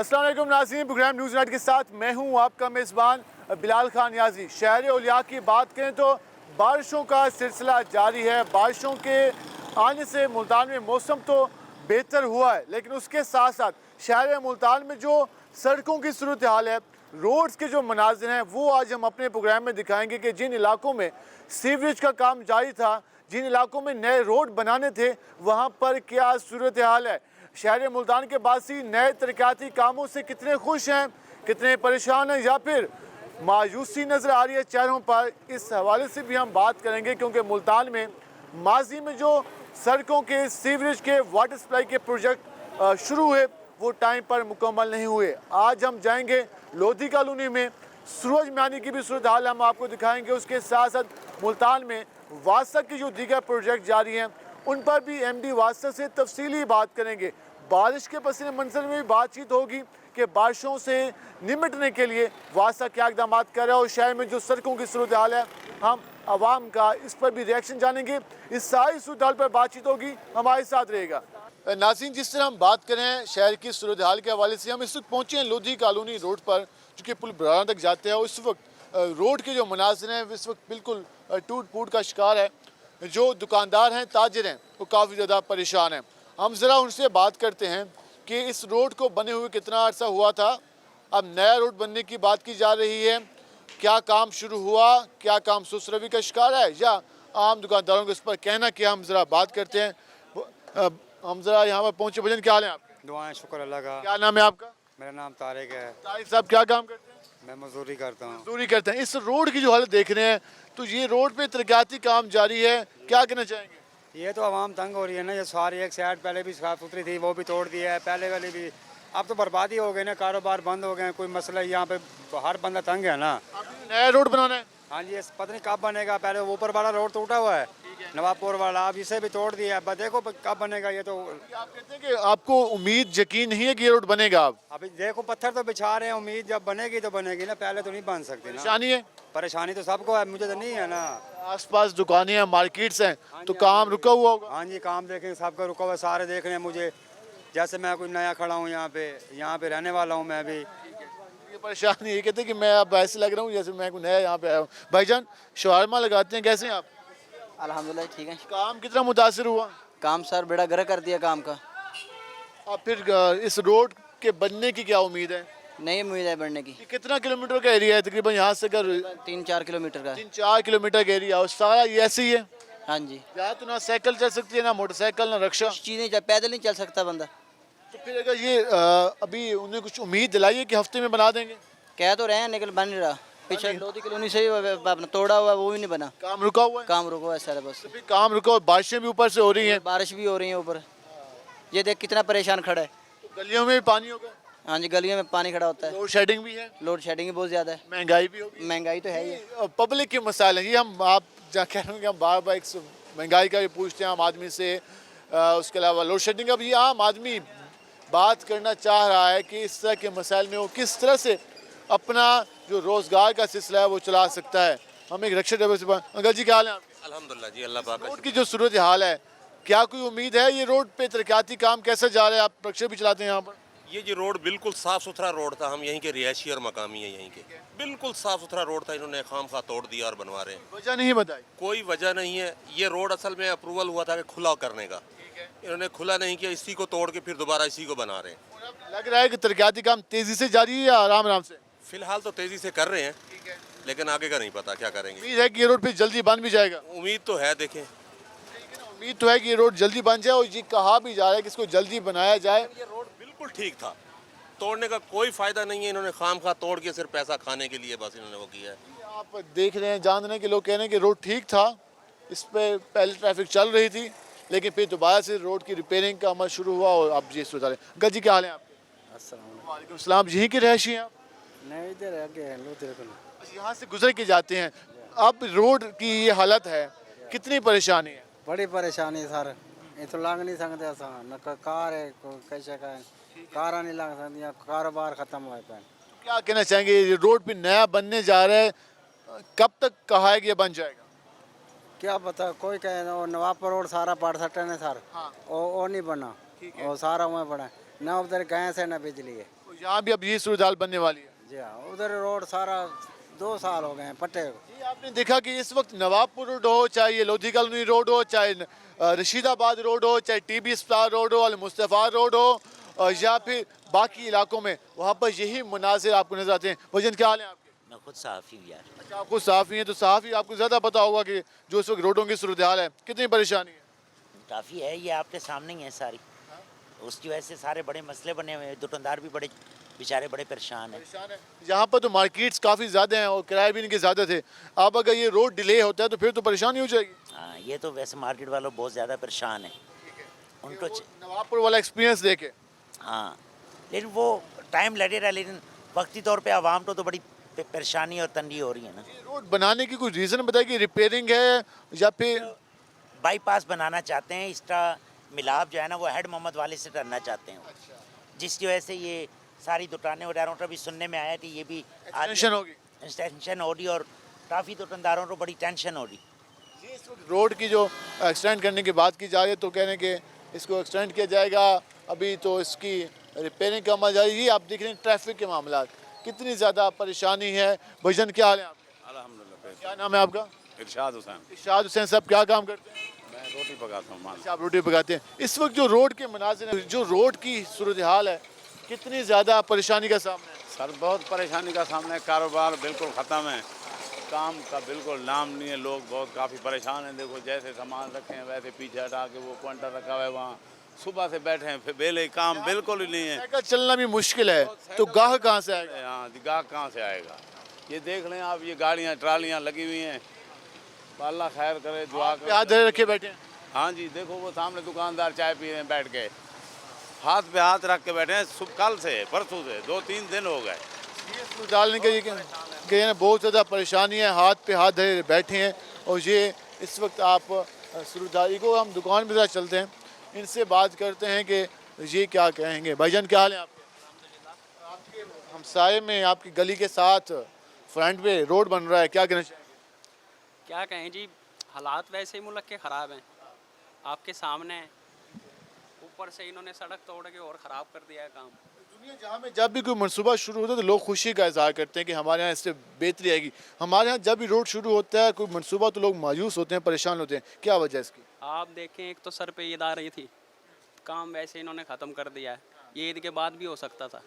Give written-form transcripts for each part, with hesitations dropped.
अस्सलाम वालेकुम नाज़रीन, प्रोग्राम न्यूज़ नाइट के साथ मैं हूं आपका मेज़बान बिलाल खान याजी। शहर औलिया की बात करें तो बारिशों का सिलसिला जारी है। बारिशों के आने से मुल्तान में मौसम तो बेहतर हुआ है, लेकिन उसके साथ साथ शहर मुल्तान में जो सड़कों की सूरत हाल है, रोड्स के जो मनाजिर हैं, वो आज हम अपने प्रोग्राम में दिखाएंगे कि जिन इलाकों में सीवरेज का काम जारी था, जिन इलाकों में नए रोड बनाने थे, वहाँ पर क्या सूरत हाल है। शहर मुल्तान के बासी नए तरक्याती कामों से कितने खुश हैं, कितने परेशान हैं, या फिर मायूसी नज़र आ रही है चेहरों पर। इस हवाले से भी हम बात करेंगे, क्योंकि मुल्तान में माजी में जो सड़कों के, सीवरेज के, वाटर सप्लाई के प्रोजेक्ट शुरू हुए, वो टाइम पर मुकम्मल नहीं हुए। आज हम जाएंगे लोधी कॉलोनी में, सूरज म्यानी की भी सूरत हाल हम आपको दिखाएंगे। उसके साथ साथ मुल्तान में वासा की जो दीगर प्रोजेक्ट जारी हैं, उन पर भी एमडी वासा से तफसीली बात करेंगे। बारिश के पसीने मंजर में भी बातचीत होगी कि बारिशों से निपटने के लिए वासा क्या इकदाम कर रहा है, और शहर में जो सड़कों की सूरत हाल है, हम आवाम का इस पर भी रिएक्शन जानेंगे। इस सारी सूरत हाल पर बातचीत होगी, हमारे साथ रहेगा। नाज़रीन, जिस तरह हम बात करें शहर की सूरत हाल के हवाले से, हम इस वक्त पहुँचे हैं लोधी कॉलोनी रोड पर, जो कि पुल बराना तक जाते हैं। और इस वक्त रोड के जो मनाजिर हैं, इस वक्त बिल्कुल टूट फूट का शिकार है। जो दुकानदार हैं, ताजिर हैं, वो काफ़ी ज़्यादा परेशान हैं। हम ज़रा उनसे बात करते हैं कि इस रोड को बने हुए कितना अर्सा हुआ था, अब नया रोड बनने की बात की जा रही है, क्या काम शुरू हुआ, क्या काम सुसरवी का शिकार है, या आम दुकानदारों को इस पर कहना क्या। हम ज़रा बात करते हैं। हम ज़रा यहाँ पर पहुँचे। भजन, क्या हाल है आपके? दुआएं, शुक्र अल्लाह का। क्या नाम है आपका? मेरा नाम तारिक है। तारिक साहब, क्या काम करते हैं? मैं मजदूरी करता हूँ। मजदूरी करते हैं। इस रोड की जो हालत देख रहे हैं, तो ये रोड पे तरक्याती काम जारी है, क्या कहना चाहेंगे? ये तो आवाम तंग हो रही है ना। ये सारी एक साइड पहले भी साफ सुथरी थी, वो भी तोड़ दिया है, पहले वाली भी। अब तो बर्बादी हो गई ना, कारोबार बंद हो गए, कोई मसला यहाँ पे हर बंदा तंग है ना। नया रोड बनाना है? हाँ जी, पता नहीं कब बनेगा। पहले ऊपर वाला रोड टूटा हुआ है, नवाबपुर वाला, अब इसे भी तोड़ दिया है। देखो कब बनेगा ये तो। आप कहते हैं कि आपको उम्मीद, यकीन नहीं है कि ये रोड बनेगा? अब अभी देखो पत्थर तो बिछा रहे हैं, उम्मीद जब बनेगी तो बनेगी ना, पहले तो नहीं बन सकती ना। परेशानी है? परेशानी तो सबको है, मुझे तो नहीं है ना। आसपास दुकानें हैं, मार्केट्स हैं, तो काम रुका हुआ होगा? हाँ जी, काम देखें, सबका रुका हुआ, सारे देख रहे हैं मुझे। जैसे मैं कोई नया खड़ा हूँ यहाँ पे रहने वाला हूँ मैं भी। ये परेशानी ये कहते हैं कि मैं अब ऐसे लग रहा हूँ जैसे मैं कोई नया यहाँ पे आया हूँ। भाईजान, शवारमा लगाते हैं, कैसे हैं आप? अल्हम्दुलिल्लाह ठीक है। काम कितना मुतासिर हुआ? काम सर बेड़ा गर्क कर दिया काम का। अब फिर इस रोड के बनने की क्या उम्मीद है? नहीं उम्मीद है बढ़ने की। ये कितना किलोमीटर का एरिया है तकरीबन यहाँ से? अगर 3-4 किलोमीटर का। 3-4 किलोमीटर का एरिया और सारा ये ऐसे ही है? हाँ जी। यहाँ तो ना साइकिल चल सकती है, ना मोटरसाइकिल, ना रिक्शा। चीज़ें पैदल नहीं चल सकता बंदा। तो फिर अगर ये अभी उन्हें कुछ उम्मीद दिलाई है कि हफ्ते में बना देंगे? कह तो रहे हैं लेकिन बन नहीं रहा। पीछे लोधी कॉलोनी से ही अपना तोड़ा हुआ, वो भी नहीं बना। काम रुका हुआ है? काम रुका हुआ है सर बस। तो फिर काम रुका, और बारिशें भी ऊपर से हो रही हैं। बारिश भी हो रही है ऊपर। ये देख कितना परेशान खड़ा है। तो गलियों में भी पानी होगा? हाँ जी, गलियों में पानी खड़ा होता है। लोड शेडिंग भी है? लोड शेडिंग भी बहुत ज़्यादा है। महंगाई भी होगी? महंगाई तो है ही। पब्लिक के मसाइल हैं ये। हम आप क्या कह रहे हैं कि हम बार बार महंगाई का भी पूछते हैं आम आदमी से, उसके अलावा लोड शेडिंग का भी। आम आदमी बात करना चाह रहा है कि इस तरह के मसाइल में वो किस तरह से अपना जो रोज़गार का सिलसिला है वो चला सकता है। हम एक रिक्शा ड्राइवर से अंकल जी, क्या हाल है आपके? अल्हम्दुलिल्लाह जी, अल्लाह पाक। रोड की जो सूरत हाल है, क्या कोई उम्मीद है? ये रोड पे तरक्याती काम कैसे जा रहे हैं? आप रिक्शा भी चलाते हैं यहाँ पर? ये जो रोड बिल्कुल साफ़ सुथरा रोड था, हम यहीं के रिहायशी और मकामी है यहीं के। बिल्कुल साफ़ सुथरा रोड था, इन्होंने खामखा तोड़ दिया और बनवा रहे हैं। वजह नहीं बताई? कोई वजह नहीं है। ये रोड असल में अप्रूवल हुआ था कि खुला करने का, इन्होंने खुला नहीं किया, इसी को तोड़ के फिर दोबारा इसी को बना रहे हैं। लग रहा है कि तरक्याती काम तेज़ी से जारी है या आराम आराम से? फिलहाल तो तेज़ी से कर रहे हैं, लेकिन आगे का नहीं पता क्या करेंगे। उम्मीद है कि ये रोड पे जल्दी बन भी जाएगा? उम्मीद तो है, देखें। उम्मीद तो है कि ये रोड जल्दी बन जाए, और ये कहा भी जा रहा है कि इसको जल्दी बनाया जाए। ये रोड बिल्कुल ठीक था, तोड़ने का कोई फ़ायदा नहीं है। इन्होंने खामखा तोड़ के सिर्फ पैसा खाने के लिए बस इन्होंने वो किया है। आप देख रहे हैं, जान रहे हैं कि लोग कह रहे हैं कि रोड ठीक था, इस पे पहले ट्रैफिक चल रही थी, लेकिन फिर दोबारा से रोड की रिपेयरिंग का अमल शुरू हुआ और अब ये सुधारे। गल जी, क्या हाल है आपके? वालेकुम सलाम। यहीं के रहशी हैं आप? नहीं, इधर आगे अच्छा, यहाँ से गुजर के जाते हैं। अब रोड की ये हालत है, कितनी परेशानी है? बड़ी परेशानी सर। ये तो लंघ नहीं सकते न कार है, कैसे का कार नहीं लंघ सकती, कारोबार खत्म हुआ है। क्या कहना चाहेंगे? ये रोड पे नया बनने जा रहा है, कब तक कहा है कि ये बन जाएगा? क्या पता, कोई कहे वो नवाबपुर रोड सारा पाड़ सटन है सर। हाँ। वो नहीं बना, वो सारा वहाँ बना, ना उधर गैस है ना बिजली है। यहाँ भी अब यही सूरत हाल बनने वाली है। जी हाँ, उधर रोड सारा 2 साल हो गए हैं पट्टे को। जी, आपने देखा कि इस वक्त नवाबपुर रोड हो, चाहे ये लोधी कॉलोनी रोड हो, चाहे रशीदाबाद रोड हो, चाहे टीबी अस्पताल रोड हो, अल मुस्तफ़ा रोड हो, या फिर बाकी इलाकों में, वहाँ पर यही मुनाजिर आपको नजर आते हैं। वजन क्या हाल है आपके? मैं खुद साफ़ी हूँ यार। अच्छा, आप खुद साफ़ी हैं, तो साफ़ी आपको ज़्यादा पता होगा कि जो इस वक्त रोडों की सूरत हाल है, कितनी परेशानी है। काफ़ी है, ये आपके सामने ही है सारी। उसकी वजह से सारे बड़े मसले बने हुए हैं, दुकानदार भी बड़े बेचारे बड़े परेशान हैं। परेशान है। यहाँ पर तो मार्केट्स काफ़ी ज़्यादा हैं और किराए भी इनके ज़्यादा थे। अब अगर ये रोड डिले होता है तो फिर तो परेशानी हो जाएगी। हाँ, ये तो वैसे मार्केट वालों बहुत ज़्यादा परेशान है उनको। नवाबपुर वाला एक्सपीरियंस देखे। हाँ, लेकिन वो टाइम लगे रहा, लेकिन वक्ती तौर पे आवाम को तो बड़ी परेशानी और तंगी हो रही है ना। रोड बनाने की कोई रीज़न बताइए कि रिपेयरिंग है या फिर बाईपास बनाना चाहते हैं, इसका मिलाप जो है ना वो हेड मोहम्मद वाले से करना चाहते हैं, जिसकी वजह से ये सारी दुकानें वगैरह का भी सुनने में आया कि ये भी एक्सटेंशन होगी। एक्सटेंशन हो रही और काफ़ी दुकानदारों को बड़ी टेंशन हो रही। ये इस वक्त रोड की जो एक्सटेंड करने की बात की जा रही है, तो कह रहे हैं कि इसको एक्सटेंड किया जाएगा, अभी तो इसकी रिपेयरिंग का अमल जारी है। आप देख रहे हैं ट्रैफिक के मामला कितनी ज़्यादा परेशानी है। भजन क्या हाल है आपके? अल्हम्दुलिल्लाह। क्या नाम है आपका? इरशाद हुसैन। इरशाद हुसैन साहब क्या काम करते हैं? मैं रोटी पकाता हूँ। मान अच्छा, आप रोटी पकाते हैं। इस वक्त जो रोड के मनाजिर हैं, जो रोड की सूरत हाल है, कितनी ज़्यादा परेशानी का सामना है। सर बहुत परेशानी का सामना है, कारोबार बिल्कुल ख़त्म है, काम का बिल्कुल नाम नहीं है, लोग बहुत काफ़ी परेशान हैं। देखो जैसे सामान रखे हैं वैसे पीछे हटा के वो क्वांटर रखा हुआ है वहाँ, सुबह से बैठे हैं, फिर बेले काम बिल्कुल ही नहीं है। साइकिल चलना भी मुश्किल है, तो गाह कहाँ से आएगा? हाँ, गाहक कहाँ से आएगा? ये देख लें आप, ये गाड़ियाँ ट्रालियाँ लगी हुई हैं, अल्लाह खैर करे, दुआ पे हाथ धरे रखे बैठे हैं। हाँ जी, देखो वो सामने दुकानदार चाय पी रहे हैं बैठ के, हाथ पे हाथ रख के बैठे हैं। कल से परसों से 2-3 दिन हो गए। डालने के लिए ना बहुत ज़्यादा परेशानी है, हाथ पे हाथ धरे बैठे हैं। और ये इस वक्त आप सूरदारी को, हम दुकान पे ज़रा चलते हैं, इनसे बात करते हैं कि ये क्या कहेंगे। भाईजान क्या हाल है आपके? आपके हमसाए में आपकी गली के साथ फ्रंट पे रोड बन रहा है, क्या कहना चाहिए? क्या कहें जी, हालात वैसे ही मुल्क के ख़राब हैं, आपके सामने हैं। ऊपर से इन्होंने सड़क तोड़ के और ख़राब कर दिया है काम। दुनिया जहाँ में जब भी कोई मनसूबा शुरू होता है तो लोग खुशी का इजहार करते हैं कि हमारे यहाँ इससे बेहतरी आएगी। हमारे यहाँ जब भी रोड शुरू होता है कोई मनसूबा, तो लोग मायूस होते हैं, परेशान होते हैं। क्या वजह है इसकी? आप देखें, एक तो सर पे ईद आ रही थी, काम वैसे इन्होंने ख़त्म कर दिया है। ये ईद के बाद भी हो सकता था।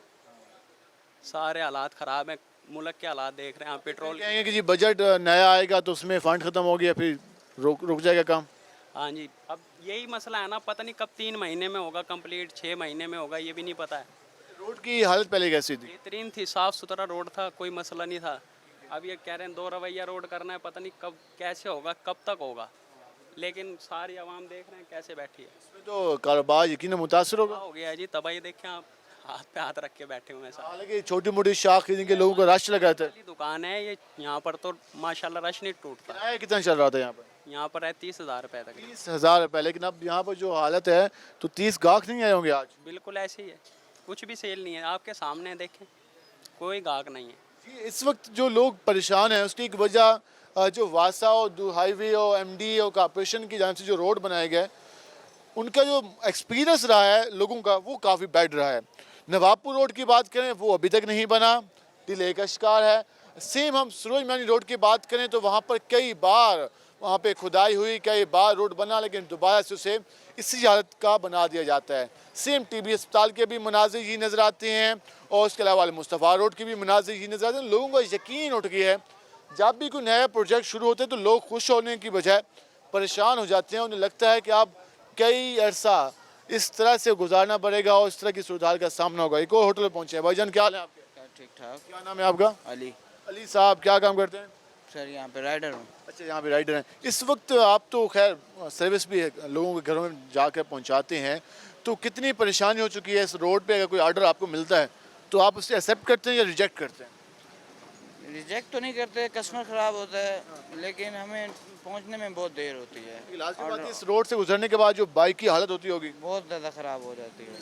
सारे हालात ख़राब हैं, मुल्क के हालात देख रहे हैं आप। पेट्रोल कहेंगे कि जी बजट नया आएगा तो उसमें फंड ख़त्म हो गया, फिर रुक जाएगा काम। हाँ जी, अब यही मसला है ना, पता नहीं कब 3 महीने में होगा कंप्लीट, 6 महीने में होगा, ये भी नहीं पता है। रोड की हालत पहले कैसी थी? बेहतरीन थी, साफ़ सुथरा रोड था, कोई मसला नहीं था। अब ये कह रहे हैं 2 रवैया रोड करना है, पता नहीं कब कैसे होगा, कब तक होगा। लेकिन सारी आवाम देख रहे हैं कैसे बैठी है। इसमें तो कारोबार यकीन मुतासर होगा। हो गया है जी, तबाही देखें आप, हाथ पे हाथ रख के बैठे हुए हैं सारे। हालांकि छोटी मोटी शाख जिनके लोगों का रश लगा था। पहली दुकान है ये, यहाँ पर तो माशाल्लाह रश नहीं टूटता। किराया कितना चल रहा था यहाँ पर? यहाँ पर है 30,000 रुपये तक। 30,000 रुपये। लेकिन अब यहाँ पर जो हालत है तो 30 गाहक नहीं आए होंगे आज। बिल्कुल ऐसे ही है, कुछ भी सेल नहीं है, आपके सामने देखें, कोई गाहक नहीं है। जी, इस वक्त जो लोग परेशान हैं उसकी एक वजह जो वासा और हाईवे और MD और कॉर्पोरेशन की जानिब से जो रोड बनाए गए, उनका जो एक्सपीरियंस रहा है लोगों का वो काफ़ी बैड रहा है। नवाबपुर रोड की बात करें वो अभी तक नहीं बना, डिले का शिकार है। सेम हम सरोज मैनी रोड की बात करें तो वहाँ पर कई बार वहाँ पे खुदाई हुई, कई बार रोड बना, लेकिन दोबारा से उसे इसी हालत का बना दिया जाता है। सेम TB अस्पताल के भी मनाजिर ही नज़र आते हैं और उसके अलावा मुस्तफ़ा रोड की भी मनाजिर ही नज़र आते हैं। लोगों का यकीन उठ गया है, जब भी कोई नया प्रोजेक्ट शुरू होते हैं तो लोग खुश होने की बजाय परेशान हो जाते हैं। उन्हें लगता है कि अब कई अरसा इस तरह से गुजारना पड़ेगा और इस तरह की सुधार का सामना होगा। एक और होटल में पहुँचे हैं। भाईजान क्या हाल है आपके? ठीक ठाक। क्या नाम है आपका? अली। अली साहब क्या काम करते हैं? सर यहाँ पे राइडर हूँ। अच्छा, यहाँ पे राइडर हैं। इस वक्त आप तो खैर सर्विस भी लोगों के घरों में जाकर पहुँचाते हैं, तो कितनी परेशानी हो चुकी है इस रोड पे? अगर कोई ऑर्डर आपको मिलता है तो आप उसे एक्सेप्ट करते हैं या रिजेक्ट करते हैं? रिजेक्ट तो नहीं करते, कस्टमर ख़राब होता है, लेकिन हमें पहुँचने में बहुत देर होती है। लाजमी बात है, इस रोड से गुजरने के बाद जो बाइक की हालत होती होगी बहुत ज़्यादा ख़राब हो जाती है,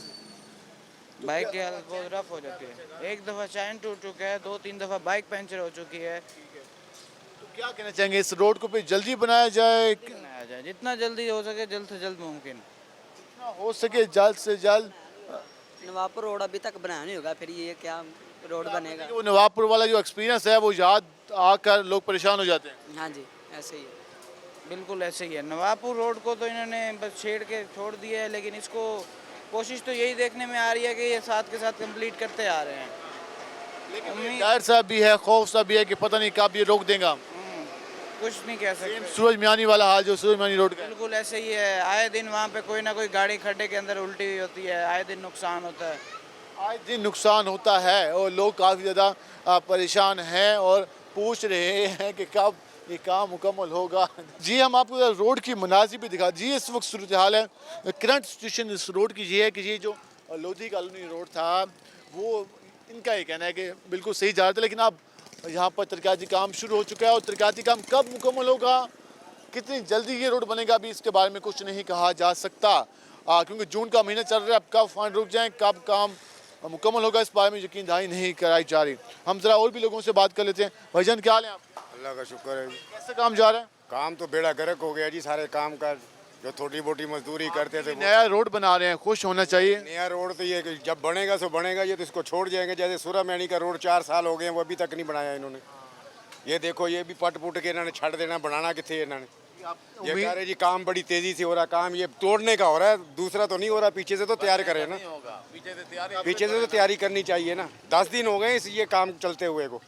बाइक की हालत बहुत रफ हो जाती है। एक दफ़ा चाइन टूट चुका है, 2-3 दफ़ा बाइक पंचर हो चुकी है। तो क्या कहना चाहेंगे, इस रोड को पे जल्दी बनाया जाए? बनाया जाए जितना जल्दी हो सके, जल्द से जल्द मुमकिन। जितना हो सके जल्द से जल्द नवाबपुर रोड अभी तक बनाया नहीं होगा, फिर ये क्या रोड बनेगा। वो नवाबपुर वाला जो एक्सपीरियंस है वो याद आकर लोग परेशान हो जाते हैं। हाँ जी, ऐसे ही है। बिल्कुल ऐसे ही है। नवाबपुर रोड को तो इन्होंने बस छेड़ के छोड़ दिया है, लेकिन इसको कोशिश तो यही देखने में आ रही है कि ये साथ के साथ कंप्लीट करते आ रहे हैं। लेकिन डर सा भी है, खौफ सा भी है कि पता नहीं कब ये रोक देगा। कुछ नहीं कह सकते। सूरज मियानी वाला हाल जो सूरज मियानी रोड का है। बिल्कुल ऐसे ही है। आए दिन वहाँ पे कोई ना कोई गाड़ी खड्डे के अंदर उल्टी हुई होती है, आए दिन नुकसान होता है। आज दिन नुकसान होता है और लोग काफ़ी ज़्यादा परेशान हैं और पूछ रहे हैं कि कब ये काम मुकम्मल होगा। जी हम आपको रोड की मनाज़िर भी दिखा। जी इस वक्त सूरत हाल है, करंट सिचुएशन इस रोड की ये है कि ये जो लोधी कॉलोनी रोड था वो इनका ये कहना है कि बिल्कुल सही जा रहा था, लेकिन अब यहाँ पर तरक्याती काम शुरू हो चुका है और तरक्याती काम कब मुकम्मल होगा, कितनी जल्दी ये रोड बनेगा अभी इसके बारे में कुछ नहीं कहा जा सकता, क्योंकि जून का महीना चल रहा है। अब कब फंड रुक जाएँ, कब काम मुकम्मल होगा, इस बारे में यकीन दहाई नहीं कराई जा रही। हम ज़रा और भी लोगों से बात कर लेते हैं। भाईजान क्या हाल है आपके? अल्लाह का शुक्र है जी। कैसे काम जा रहा है? काम तो बेड़ा गर्क हो गया जी। सारे काम का जो थोड़ी मोटी मजदूरी करते थे, नया रोड बना रहे हैं, खुश होना चाहिए। नया रोड तो ये कि जब बनेगा सो बनेगा, ये तो इसको छोड़ जाएंगे। जैसे सूरा मैनी का रोड 4 साल हो गए हैं, वो अभी तक नहीं बनाया इन्होंने। ये देखो ये भी पट पुट के इन्होंने छड़ देना, बनाना किथे इन्होंने। ये कह रहे जी काम बड़ी तेजी से हो रहा, काम ये तोड़ने का हो रहा है, दूसरा तो नहीं हो रहा। पीछे से तो तैयार करें ना, पीछे से तो तैयारी करनी चाहिए ना। 10 दिन हो गए इस ये काम चलते हुए को।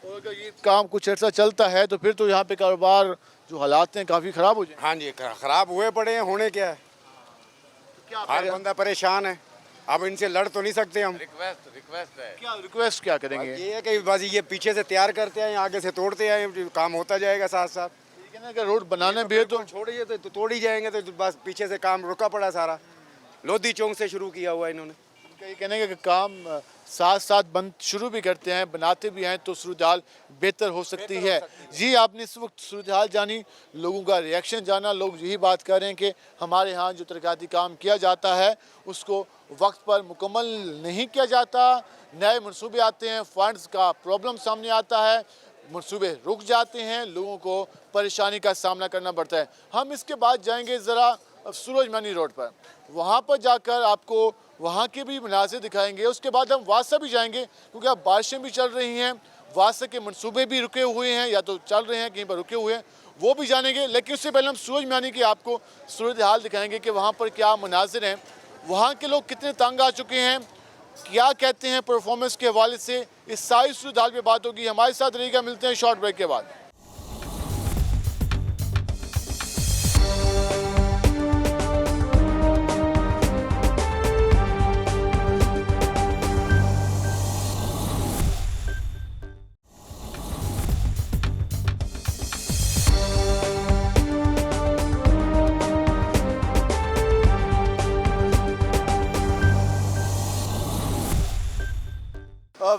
और अगर ये काम कुछ अर्सा चलता है तो फिर तो यहाँ पे कारोबार जो हालात हैं काफ़ी ख़राब हो जाए। हाँ जी, खराब हुए पड़े हैं। होने क्या है, हर बंदा परेशान है। अब इनसे लड़ तो नहीं सकते हम। रिक्वेस्ट है। क्या रिक्वेस्ट क्या करेंगे? ये है कि बस ये पीछे से तैयार करते हैं, आगे से तोड़ते हैं, काम होता जाएगा साथ साथ। लेकिन अगर रोड बनाने भी है तो छोड़िए तो तोड़ ही जाएंगे, तो बस पीछे से काम रुका पड़ा सारा। लोधी चौक से शुरू किया हुआ इन्होंने। ये कहने का कि काम साथ साथ बंद शुरू भी करते हैं, बनाते भी हैं तो सूरत हाल बेहतर हो सकती है। जी आपने इस वक्त सूरत हाल जानी, लोगों का रिएक्शन जाना। लोग यही बात कर रहे हैं कि हमारे यहाँ जो तरक्याती काम किया जाता है उसको वक्त पर मुकम्मल नहीं किया जाता, नए मनसूबे आते हैं, फंड्स का प्रॉब्लम सामने आता है, मनसूबे रुक जाते हैं, लोगों को परेशानी का सामना करना पड़ता है। हम इसके बाद जाएंगे ज़रा सूरज मियानी रोड पर, वहाँ पर जाकर आपको वहाँ के भी मनाज़िर दिखाएंगे। उसके बाद हम वासा भी जाएंगे क्योंकि अब बारिशें भी चल रही हैं, वासा के मंसूबे भी रुके हुए हैं या तो चल रहे हैं, कहीं पर रुके हुए हैं, वो भी जानेंगे। लेकिन उससे पहले हम सूरज मियानी की आपको सूरत हाल दिखाएंगे कि वहाँ पर क्या मनाज़िर हैं, वहाँ के लोग कितने तंग आ चुके हैं, क्या कहते हैं परफॉर्मेंस के हवाले से। इस सारी सूरत हाल पर बात होगी। हमारे साथ रहिएगा, मिलते हैं शॉर्ट ब्रेक के बाद।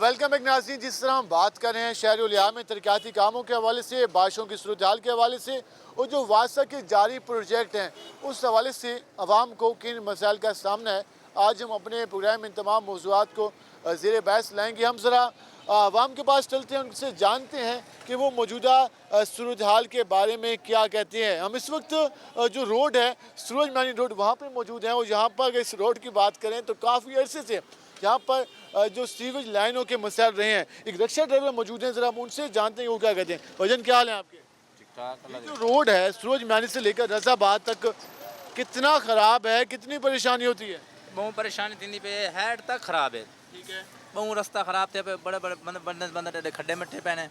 वेलकम एक नाज़रीन। जिस तरह हम बात कर रहे हैं शहर उलिया में तरक्याती कामों के हवाले से, बारिशों की सूरत हाल के हवाले से और जो वासा के जारी प्रोजेक्ट हैं उस हवाले से आवाम को किन मसाइल का सामना है, आज हम अपने प्रोग्राम में इन तमाम मौज़ूआत को ज़ेर बहस लाएँगे। हम ज़रा आवाम के पास चलते हैं, उनसे जानते हैं कि वो मौजूदा सूरत हाल के बारे में क्या कहते हैं। हम इस वक्त जो रोड है सूरज मियानी रोड वहाँ पर मौजूद हैं और यहाँ पर अगर इस रोड की बात करें तो काफ़ी अरसे से यहाँ पर जो सीवेज लाइनों के मसाइल रहे हैं। एक रिक्शा ड्राइवर मौजूद हैं, ज़रा हम उनसे जानते हैं वो क्या कहते हैं। वजन क्या हाल है आपके? ये जो रोड है सूरज मियानी से लेकर रज़ाबाद तक कितना ख़राब है, कितनी परेशानी होती है? बहुत परेशानी थी पे हेड तक खराब है। ठीक है, बहुत रास्ता खराब थे पे बड़े बड़े बंदे खड्डे मिट्टे पैने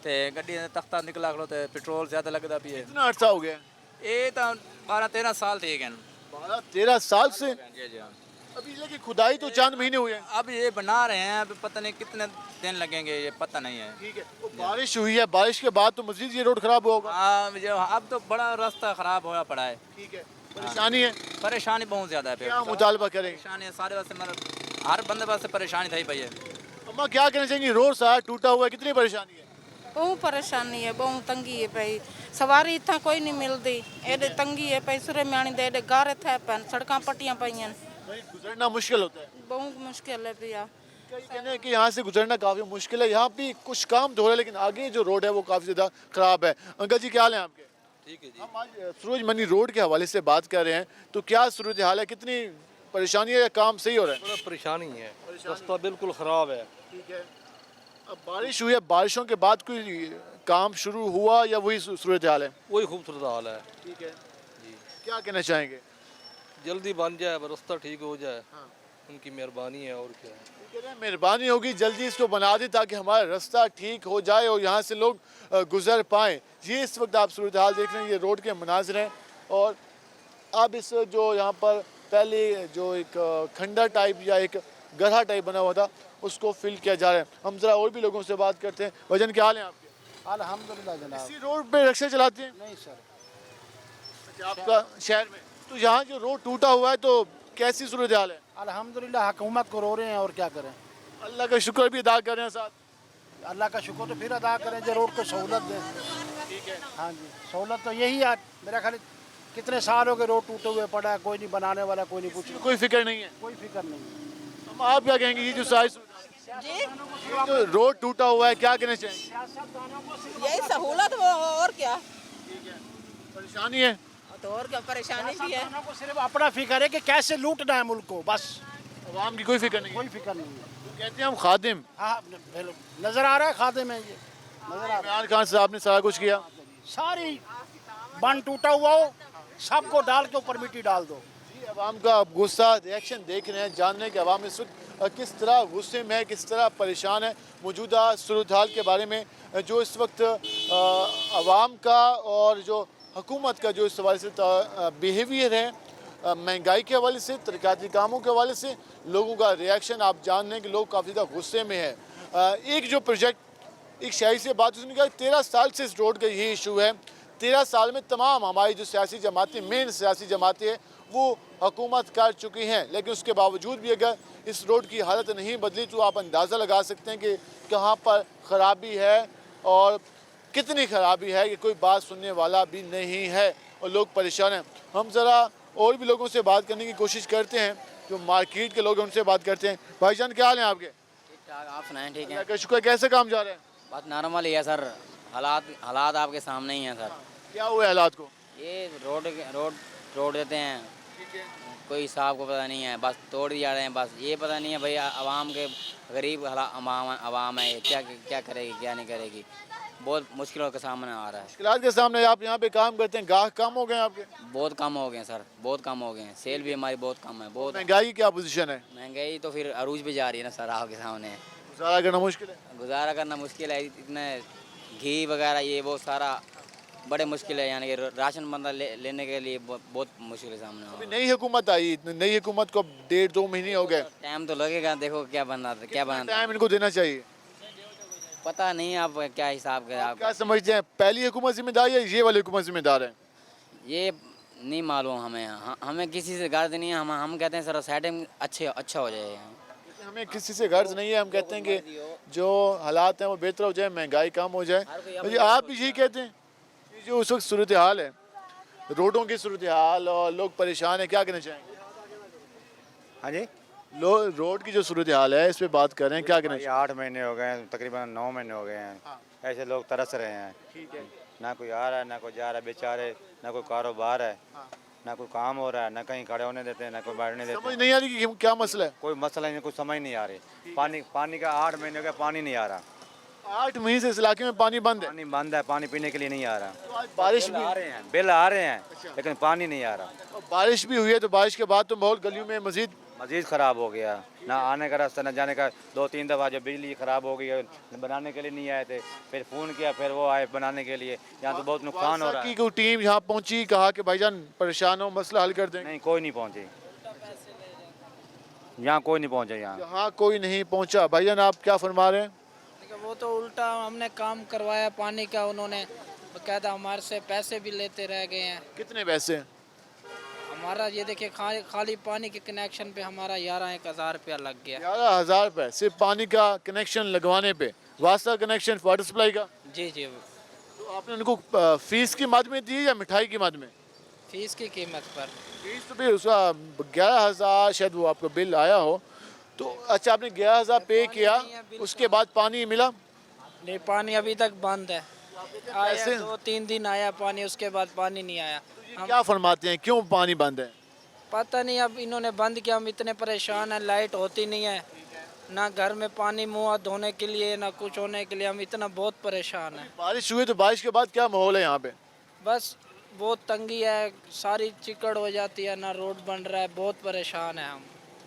ते गड्डी तख्ता निकला खलो ते पेट्रोल ज़्यादा लगता भी है। कितना अर्सा हो गया? ये तो 12-13 साल थे। 12-13 साल से? जी जी हाँ। अभी लगी खुदाई तो चंद महीने हुए हैं। अब ये बना रहे हैं, अब पता नहीं कितने दिन लगेंगे, ये पता नहीं है। ठीक है, तो बारिश हुई है, बारिश के बाद तो मजीद ये रोड खराब होगा। हाँ अब तो बड़ा रास्ता खराब होया पड़ा है। ठीक है, परेशानी है, परेशानी बहुत ज़्यादा है। क्या मुतालबा करेंगे? परेशानी है सारे वास्ते, मतलब हर बंदे वास्ते परेशानी थी भाई है। अम्मा क्या कहना चाहेंगी? रोड सारा टूटा हुआ है, कितनी परेशानी है? बहुत परेशानी है, बहुत तंगी है भाई। सवारी इतना कोई नहीं मिलती, एडे तंगी है भाई। सूरज मियानी दे एडे गारे थे पैन, सड़कां पट्टियां पाइयां, गुजरना मुश्किल होता है। बहुत मुश्किल है भैया। कहने कि यहाँ से गुजरना काफ़ी मुश्किल है। यहाँ भी कुछ काम तो हो रहा है लेकिन आगे जो रोड है वो काफ़ी ज़्यादा ख़राब है। अंकल जी क्या हाल है आपके? ठीक है जी। हम आज सूरज मियानी रोड के हवाले से बात कर रहे हैं, तो क्या सूरत हाल है, कितनी परेशानी है या काम सही हो रहा है? बड़ा परेशानी है, रास्ता बिल्कुल ख़राब है। ठीक है, अब बारिश हुई है, बारिशों के बाद कोई काम शुरू हुआ या वही सूरत हाल है? वही खूबसूरत हाल है। ठीक है जी, क्या कहना चाहेंगे? जल्दी बन जाए, रास्ता ठीक हो जाए, उनकी मेहरबानी है और क्या है। मेहरबानी होगी जल्दी इसको बना दें ताकि हमारा रास्ता ठीक हो जाए और यहाँ से लोग गुजर पाएँ। ये इस वक्त आप सूरत हाल देख रहे हैं, ये रोड के मनाजिर हैं और अब इस जो यहाँ पर पहले जो एक खंडा टाइप या एक गड्ढा टाइप बना हुआ था उसको फिल किया जा रहा है। हम ज़रा और भी लोगों से बात करते हैं। वजन क्या हाल है आपके? अल्हम्दुलिल्लाह जनाब। इसी रोड पे रिक्शा चलाते हैं? नहीं सर। अच्छा, आपका शहर में तो यहाँ जो रोड टूटा हुआ है तो कैसी सूरत हाल है? अल्हम्दुलिल्लाह हुकूमत को रो रहे हैं और क्या करें। अल्लाह का शुक्र भी अदा कर रहे हैं साथ। अल्लाह का शुक्र तो फिर अदा करें जो रोड को सहूलत दें। ठीक है, हाँ जी, सहूलत तो यही है। मेरा ख्याल कितने साल हो गए रोड टूटे हुए पड़ा है, कोई नहीं बनाने वाला, कोई नहीं कुछ, कोई फिक्र नहीं है। कोई फिक्र नहीं है। हम आप क्या कहेंगे ये जो सारी जो रोड टूटा हुआ है क्या कहना चाहेंगे? यही सहूलत वो और क्या परेशानी है तो और क्या परेशानी भी है। को सिर्फ अपना फिक्र है कि कैसे लूटना है मुल्क को, बस। अवाम की कोई फिक्र नहीं है। कोई फिक्र नहीं है। कहते हैं हम खादिम। हाँ, नजर आ रहा है खादिम है ये, नजर आ रहा है। इमरान खान साहब ने सारा कुछ किया। सारी बन टूटा हुआ हो, सबको डाल के ऊपर मिट्टी डाल दो। अवाम का गुस्सा रिएक्शन देख रहे हैं, जानने के अवाम इस वक्त किस तरह गुस्से में है, किस तरह परेशान है मौजूदा सूरत हाल के बारे में जो इस वक्त अवाम का और जो हुकूमत का जो इस हवाले से बिहेवियर है, महंगाई के हवाले से, तरक्याती कामों के हवाले से लोगों का रिएक्शन आप जान रहे हैं कि लोग काफ़ी ज़्यादा गुस्से में है। एक जो प्रोजेक्ट एक शहरी से बात उसने कहा 13 साल से इस रोड का यही इशू है। 13 साल में तमाम हमारी जो सियासी जमातें, मेन सियासी जमातें हैं वो हुकूमत कर चुकी हैं, लेकिन उसके बावजूद भी अगर इस रोड की हालत नहीं बदली तो आप अंदाज़ा लगा सकते हैं कि कहाँ पर ख़राबी है और कितनी ख़राबी है कि कोई बात सुनने वाला भी नहीं है और लोग परेशान हैं। हम ज़रा और भी लोगों से बात करने की कोशिश करते हैं, जो मार्केट के लोग हैं उनसे बात करते हैं। भाईजान क्या हाल है आपके? ठीक ठाक, आप सुनाएं? ठीक है, अल्लाह का शुक्र। कैसे काम जा रहा है? बस नॉर्मल ही है सर, हालात आपके सामने ही हैं सर। क्या हुआ है हालात को? ये रोड देते हैं, कोई हिसाब को पता नहीं है, बस तोड़ दिया रहे हैं। बस ये पता नहीं है भाई आवाम के गरीब आवाम है, क्या क्या करेगी क्या नहीं करेगी, बहुत मुश्किलों के सामने आ रहा है। मुश्किलात के सामने आप यहाँ पे काम करते हैं, गाहक कम हो गए हैं आपके? बहुत कम हो गए हैं सर, बहुत कम हो गए हैं, सेल भी हमारी बहुत कम है। बहुत महंगाई की क्या पोजीशन है? महंगाई तो फिर अरूज पे जा रही है ना सर, आपके सामने गुजारा करना मुश्किल है। गुजारा करना मुश्किल है, इतने घी वगैरह ये वो सारा बड़े मुश्किल है, यानी कि राशन बंदा लेने के लिए बहुत मुश्किल है सामने। अभी नई हुकूमत आई, नई हुकूमत को 1.5-2 महीने हो गए, टाइम तो लगेगा, देखो क्या बना टाइम इनको देना चाहिए। पता नहीं आप क्या हिसाब का, आप क्या समझते हैं, पहली हुकूमत जिम्मेदार या ये वाली हुकूमत जिम्मेदार है? ये नहीं मालूम हमें, हमें किसी से गर्ज नहीं है। हम कहते हैं सर सेटिंग अच्छा हो जाए। हमें किसी से गर्ज नहीं है, हम कहते हैं कि जो हालात हैं वो बेहतर हो जाए, महंगाई कम हो जाए। आप भी यही कहते हैं? जो उस वक्त सूरत हाल है, रोडों की सूरत हाल और लोग परेशान है, क्या कहना चाहेंगे? हाँ जी, रोड की जो सूरत हाल है इस पे बात कर रहे हैं, क्या कहना चाहिए? 8 महीने हो गए, तकरीबन 9 महीने हो गए हैं, ऐसे लोग तरस रहे हैं। ठीक है, ना कोई आ रहा है, ना कोई जा रहा है, बेचारे, ना कोई कारोबार है, ना कोई काम हो रहा है, ना कहीं खड़े होने देते हैं, ना कोई बैठने देते समझ हैं। नहीं आ रही कि क्या मसला है? कोई मसला नहीं, कुछ समझ नहीं आ रही। पानी का 8 महीने हो गया, पानी नहीं आ रहा। 8 महीने से इस इलाके में पानी बंद है? पानी बंद है, पानी पीने के लिए नहीं आ रहा। तो आज बारिश भी आ रहे हैं, बिल आ रहे हैं, लेकिन पानी नहीं आ रहा। और बारिश भी हुई है तो बारिश के बाद तो माहौल गलियों में मजीद ख़राब हो गया, ना आने का रास्ता ना जाने का। 2-3 दफ़ा जब बिजली ख़राब हो गई, बनाने के लिए नहीं आए थे, फिर फ़ोन किया, फिर वो आए बनाने के लिए। यहाँ तो बहुत नुकसान हो रहा है। कोई टीम यहाँ पहुँची, कहा कि भाईजान परेशान हो, मसला हल कर दें? नहीं, कोई नहीं पहुँची, यहाँ कोई नहीं पहुँचा। यहाँ कोई नहीं पहुँचा। भाईजान आप क्या फरमा रहे हैं? वो तो उल्टा, हमने काम करवाया पानी का, उन्होंने बकायदा हमारे से पैसे भी लेते रह गए हैं। कितने पैसे? हमारा ये देखिए खाली पानी के कनेक्शन पे हमारा 11-1 हज़ार रुपया लग गया। 11,000 रुपये सिर्फ पानी का कनेक्शन लगवाने पे? वास्ता कनेक्शन वाटर सप्लाई का? जी जी। तो आपने उनको फीस की मद में दी या मिठाई की मद में? फीस की कीमत पर। फीस तो फिर उसका 11,000 शायद वो आपको बिल आया हो तो। अच्छा, आपने 11,000 पे किया, उसके बाद पानी मिला नहीं? पानी अभी तक बंद है, आया 2-3 दिन आया पानी, उसके बाद पानी नहीं आया। क्या फरमाते हैं, क्यों पानी बंद है? पता नहीं, अब इन्होंने बंद किया, हम इतने परेशान हैं, लाइट होती नहीं है, ना घर में पानी मुँह हाथ धोने के लिए, ना कुछ होने के लिए, हम इतना बहुत परेशान हैं। बारिश हुई तो बारिश के बाद क्या माहौल है यहाँ पे? बस बहुत तंगी है, सारी चिकड़ हो जाती है, ना रोड बन रहा है, बहुत परेशान है हम।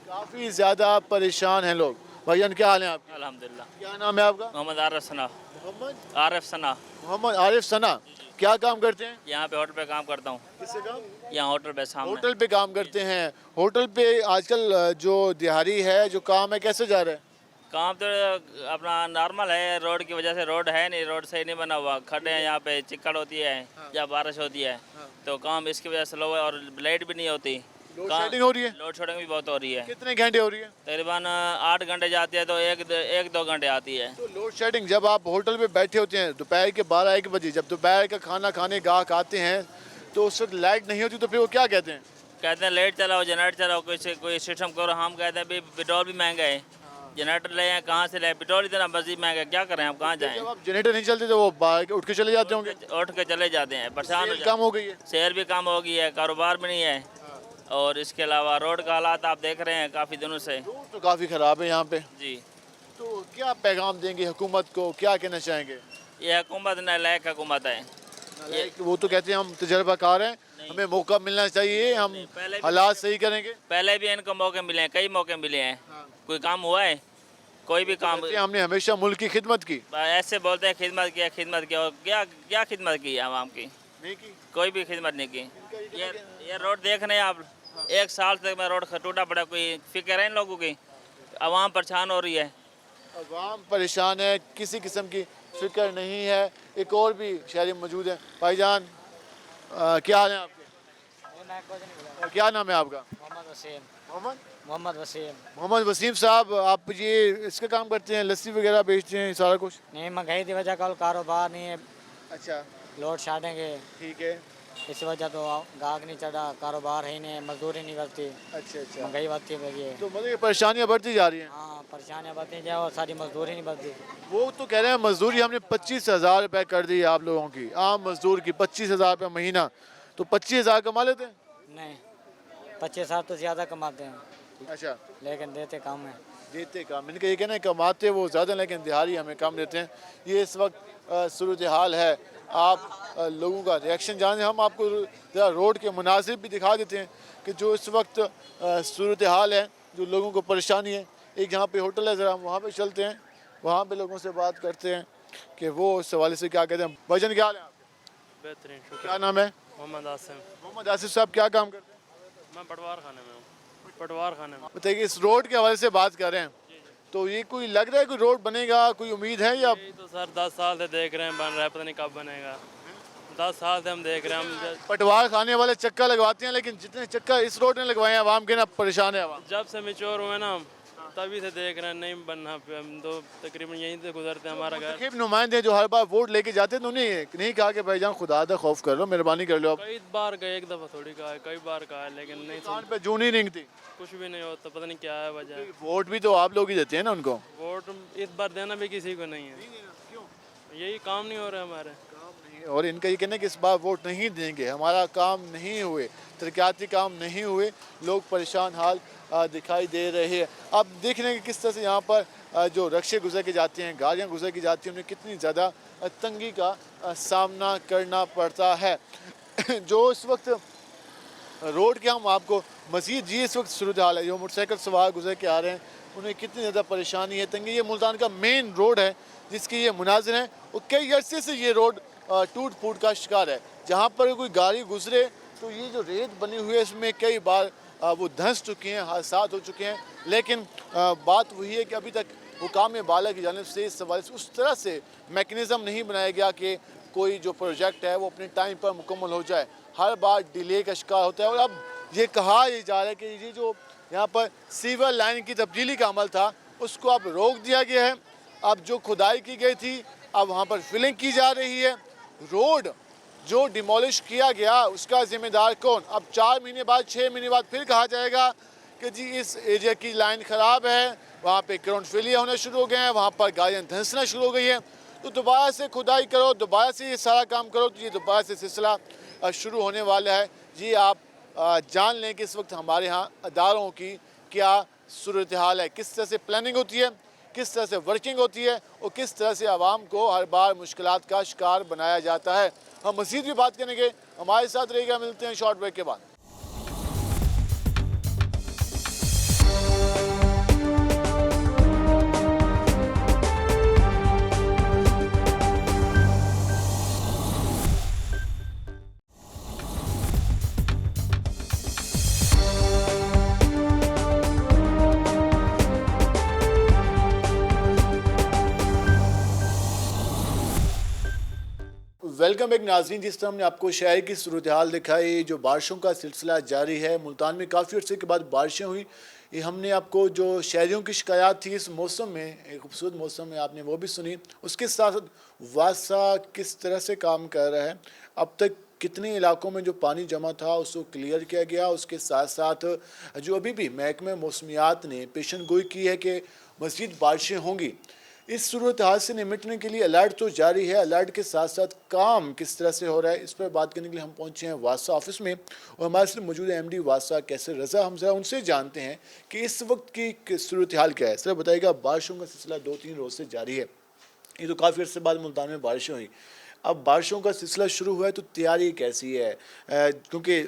काफ़ी ज़्यादा परेशान हैं लोग। भाईजान क्या हाल है आपके? अल्हम्दुलिल्लाह। क्या नाम है आपका? मोहम्मद आरिफ सना। आरिफ सना। मोहम्मद आरिफ सना, क्या काम करते हैं? यहाँ पे होटल पे काम करता हूँ। किससे काम? यहाँ होटल पे सामने। होटल पे काम करते हैं। होटल पे आजकल जो दिहाड़ी है, जो काम है, कैसे जा रहा है? काम तो अपना नॉर्मल है, रोड की वजह से रोड है नहीं, रोड सही नहीं बना हुआ, खड्डे हैं यहाँ पे, चिक्कड़ होती है या बारिश होती है तो काम इसकी वजह से स्लो है और लाइट भी नहीं होती। लोड शेडिंग हो रही है? लोड शेडिंग भी बहुत हो रही है। कितने घंटे हो रही है? तकरीबन 8 घंटे जाती है तो एक दो घंटे आती है। तो लोड शेडिंग जब आप होटल पे बैठे होते हैं दोपहर के 12-1 बजे, जब दोपहर का खाना खाने गाहक आते हैं तो उस वक्त लाइट नहीं होती तो फिर वो क्या कहते हैं? कहते हैं लाइट चलाओ, जनरेटर चलाओ, कोई सिस्टम करो। हम कहते हैं भाई पेट्रोल भी महंगा है, जनरेटर ले आए कहाँ से ले, पेट्रोल इतना मजीद महंगा, क्या करें हम, कहाँ जाएं? जब आप जनरेटर नहीं चलते तो वो बाहर उठ के चले जाते होंगे? उठ के चले जाते हैं, परेशान हो सेल कम हो गई है? सेल भी कम हो गई है, कारोबार भी नहीं है। और इसके अलावा रोड का हालात आप देख रहे हैं काफ़ी दिनों से तो काफ़ी ख़राब है यहाँ पे जी। तो क्या पैगाम देंगे हुकूमत को, क्या कहना चाहेंगे? ये हुकूमत नालायक हुकूमत है। वो तो कहते हैं हम तजर्बाकार हैं, हमें मौका मिलना चाहिए, हम हालात सही करेंगे। पहले भी इनको मौके मिले हैं, कई मौके मिले हैं, कोई काम हुआ है? कोई भी काम। हमने हमेशा मुल्क की खिदमत की। ऐसे बोलते हैं खिदमत किया और क्या खिदमत की है आवाम की? नहीं की, कोई भी खिदमत नहीं की। ये रोड देख रहे हैं आप, 1 साल तक मैं रोड टूटा पड़ा, कोई फिक्र है इन लोगों की? आवाम परेशान हो रही है, आवाम परेशान है, किसी किस्म की फिक्र नहीं है। एक और भी शहरी मौजूद है। भाईजान क्या हाल है आपके? क्या नाम है आपका? मोहम्मद वसीम। मोहम्मद वसीम। मोहम्मद वसीम साहब, आप ये इसका काम करते हैं, लस्सी वगैरह बेचते हैं, सारा कुछ? नहीं, महंगाई की वजह का कारोबार नहीं है। अच्छा, लोड शेडिंग है, ठीक है, इस वजह तो गाहक नहीं चढ़ा, कारोबार है ही नहीं, मजदूरी नहीं बढ़ती। अच्छा, महंगाई बढ़ती है, तो मतलब परेशानियाँ बढ़ती जा रही हैं। हाँ, परेशानियाँ बढ़ती जाए और सारी मजदूरी नहीं बढ़ती। वो तो कह रहे हैं मजदूरी हमने 25,000 रुपये कर दी है आप लोगों की, आम मजदूर की 25,000 रुपये महीना, तो 25,000 कमा लेते हैं? नहीं, 25,000 तो ज़्यादा कमाते हैं। अच्छा, लेकिन देते कम है। देते कम, इनका ये कहना है कमाते वो ज़्यादा लेकिन दिहाड़ी हमें कम देते हैं। ये इस वक्त सूरत हाल है। आप लोगों का रिएक्शन जाने, हम आपको ज़रा रोड के मुनासिब भी दिखा देते हैं कि जो इस वक्त सूरत हाल है, जो लोगों को परेशानी है। एक यहाँ पे होटल है, ज़रा हम वहाँ पे चलते हैं, वहाँ पे लोगों से बात करते हैं कि वो इस हवाले से क्या कहते हैं। भाईजान क्या हाल है आपके? बेहतरीन, क्या नाम है? मोहम्मद आसिम। मोहम्मद आसिफ साहब, क्या काम करते हैं? मैं पटवार खाने में हूँ। पटवार खाने में। बताइए, इस रोड के हवाले से बात कर रहे हैं, तो ये कोई लग रहा है कोई रोड बनेगा, कोई उम्मीद है? या तो सर 10 साल से देख रहे हैं बन रहा है, पता नहीं कब बनेगा। 10 साल से हम देख रहे हैं। हम पटवार खाने वाले चक्का लगवाते हैं, लेकिन जितने चक्का इस रोड ने लगवाए हैं, आवाम के ना परेशान है आवाम। जब से मेच्योर हुए ना हम, तभी से देख रहे हैं नहीं बनना पे। हम तो तकरीबन यहीं से गुजरते हैं, हमारा घर। नुमाइंदे जो हर बार वोट लेके जाते हैं तो उन्हें नहीं कहा कि भाईजान खुदा दा खौफ कर लो, मेहरबानी कर लो। कई बार गए, एक दफ़ा थोड़ी कहा है, कई बार कहा है, लेकिन नहीं कान पे जूं नहीं रेंगती, कुछ भी नहीं होता। पता नहीं क्या है वजह। वोट भी तो आप लोग ही देते हैं ना उनको। वोट इस बार देना भी किसी को नहीं है, यही काम नहीं हो रहा है हमारे। और इनका ये कहना है कि इस बार वोट नहीं देंगे, हमारा काम नहीं हुए, तरक्याती काम नहीं हुए, लोग परेशान हाल दिखाई दे रहे हैं। अब देख रहे हैं कि किस तरह से यहाँ पर जो रक्शे गुजर के जाते हैं, गाड़ियाँ गुजर के जाती हैं, उन्हें कितनी ज़्यादा तंगी का सामना करना पड़ता है। जो इस वक्त रोड के हम आपको मज़ीद जी इस वक्त सूरत हाल है, जो मोटरसाइकिल सवार गुजर के आ रहे हैं उन्हें कितनी ज़्यादा परेशानी है, तंगी। ये मुल्तान का मेन रोड है जिसकी ये मुनाजिर है, और कई अरसे से ये रोड टूट फूट का शिकार है। जहाँ पर कोई गाड़ी गुजरे तो ये जो रेत बनी हुई है इसमें कई बार वो धंस चुके हैं, हादसात हो चुके हैं। लेकिन बात वही है कि अभी तक हुकाम बाला की जानिब से इस हवाले से उस तरह से मैकेनिज़्म नहीं बनाया गया कि कोई जो प्रोजेक्ट है वो अपने टाइम पर मुकम्मल हो जाए। हर बार डिले का शिकार होता है। और अब ये कहा जा रहा है कि ये जो यहाँ पर सीवर लाइन की तब्दीली का अमल था उसको अब रोक दिया गया है। अब जो खुदाई की गई थी अब वहाँ पर फिलिंग की जा रही है। रोड जो डिमोलिश किया गया उसका जिम्मेदार कौन? अब 4 महीने बाद 6 महीने बाद फिर कहा जाएगा कि जी इस एरिया की लाइन ख़राब है, वहाँ पे ग्राउंड फेलियर होने शुरू हो गए हैं, वहाँ पर गाड़ियाँ धंसना शुरू हो गई हैं। तो दोबारा से खुदाई करो, दोबारा से ये सारा काम करो, तो ये दोबारा से सिलसिला शुरू होने वाला है। जी आप जान लें कि इस वक्त हमारे यहाँ अदारों की क्या सूरत हाल है, किस तरह से प्लानिंग होती है, किस तरह से वर्किंग होती है और किस तरह से आवाम को हर बार मुश्किलात का शिकार बनाया जाता है। हम मज़ीद भी बात करेंगे, हमारे साथ रहेगा। मिलते हैं शॉर्ट ब्रेक के बाद। वेलकम बैक नाज़रीन। जिस तरह हमने आपको शहर की सूरत हाल दिखाई, जो बारिशों का सिलसिला जारी है, मुल्तान में काफ़ी अर्से के बाद बारिशें हुई। ये हमने आपको जो शहरियों की शिकायत थी इस मौसम में, एक खूबसूरत मौसम में, आपने वो भी सुनी। उसके साथ साथ वासा किस तरह से काम कर रहा है, अब तक कितने इलाकों में जो पानी जमा था उसको क्लियर किया गया। उसके साथ साथ जो अभी भी महकमे मौसमियात ने पेशन गोई की है कि मज़ीद बारिशें होंगी। इस सूरत हाल से निपटने के लिए अलर्ट तो जारी है, अलर्ट के साथ साथ काम किस तरह से हो रहा है, इस पर बात करने के लिए हम पहुंचे हैं वासा ऑफिस में और हमारे साथ मौजूद है एमडी वासा कैसर रज़ा। हम जरा उनसे जानते हैं कि इस वक्त की सूरत हाल क्या है। सर बताइएगा, बारिशों का सिलसिला 2-3 रोज़ से जारी है, ये तो काफ़ी अर्से बाद मुल्तान में बारिशें हुई। अब बारिशों का सिलसिला शुरू हुआ है तो तैयारी कैसी है, क्योंकि